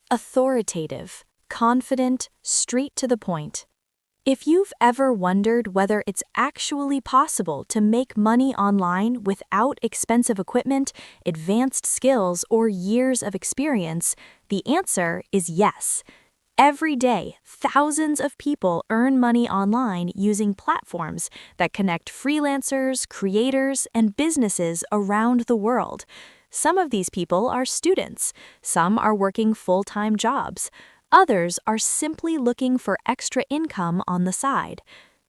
Authoritative, confident, straight to the point. If you've ever wondered whether it's actually possible to make money online without expensive equipment, advanced skills, or years of experience, the answer is yes. Every day, thousands of people earn money online using platforms that connect freelancers, creators, and businesses around the world. Some of these people are students, some are working full-time jobs. Others are simply looking for extra income on the side.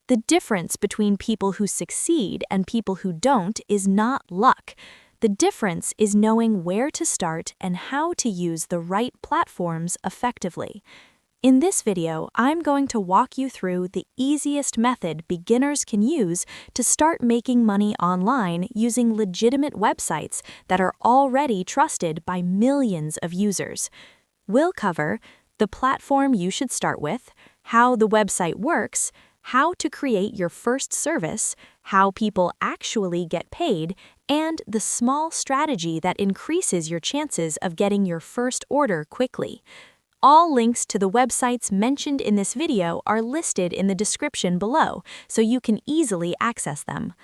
The difference between people who succeed and people who don't is not luck. The difference is knowing where to start and how to use the right platforms effectively. In this video, I'm going to walk you through the easiest method beginners can use to start making money online using legitimate websites that are already trusted by millions of users. We'll cover the platform you should start with, how the website works, how to create your first service, how people actually get paid, and the small strategy that increases your chances of getting your first order quickly. All links to the websites mentioned in this video are listed in the description below, so you can easily access them.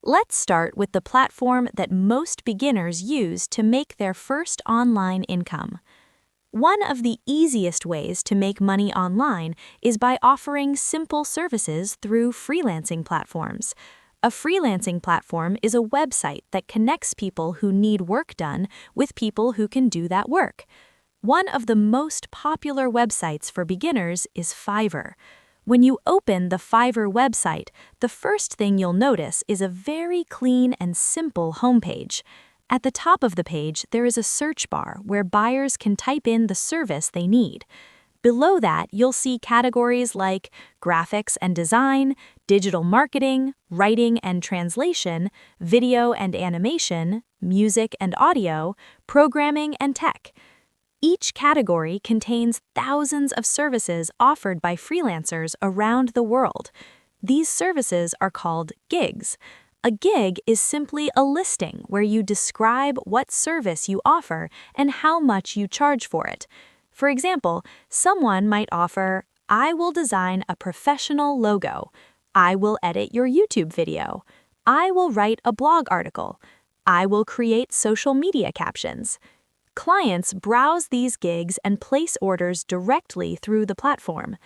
Let's start with the platform that most beginners use to make their first online income. One of the easiest ways to make money online is by offering simple services through freelancing platforms. A freelancing platform is a website that connects people who need work done with people who can do that work. One of the most popular websites for beginners is Fiverr. When you open the Fiverr website, the first thing you'll notice is a very clean and simple homepage. At the top of the page, there is a search bar where buyers can type in the service they need. Below that, you'll see categories like graphics and design, digital marketing, writing and translation, video and animation, music and audio, programming and tech. Each category contains thousands of services offered by freelancers around the world. These services are called gigs. A gig is simply a listing where you describe what service you offer and how much you charge for it. For example, someone might offer, "I will design a professional logo. I will edit your YouTube video. I will write a blog article. I will create social media captions." Clients browse these gigs and place orders directly through the platform.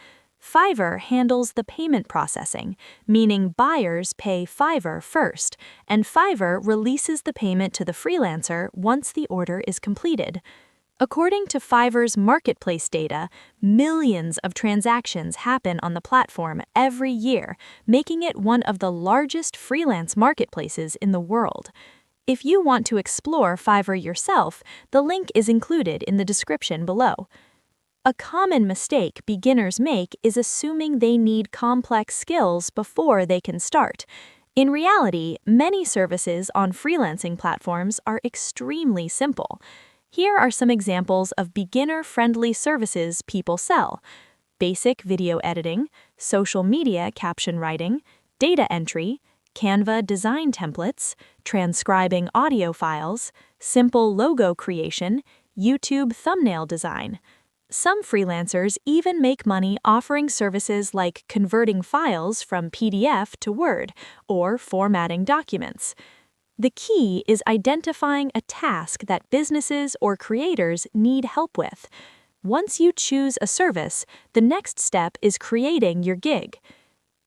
Fiverr handles the payment processing, meaning buyers pay Fiverr first, and Fiverr releases the payment to the freelancer once the order is completed. According to Fiverr's marketplace data, millions of transactions happen on the platform every year, making it one of the largest freelance marketplaces in the world. If you want to explore Fiverr yourself, the link is included in the description below. A common mistake beginners make is assuming they need complex skills before they can start. In reality, many services on freelancing platforms are extremely simple. Here are some examples of beginner-friendly services people sell: basic video editing, social media caption writing, data entry, Canva design templates, transcribing audio files, simple logo creation, YouTube thumbnail design. Some freelancers even make money offering services like converting files from PDF to Word or formatting documents. The key is identifying a task that businesses or creators need help with. Once you choose a service, the next step is creating your gig.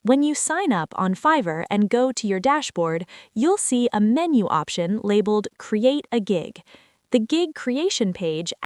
When you sign up on Fiverr and go to your dashboard, you'll see a menu option labeled Create a Gig. The gig creation page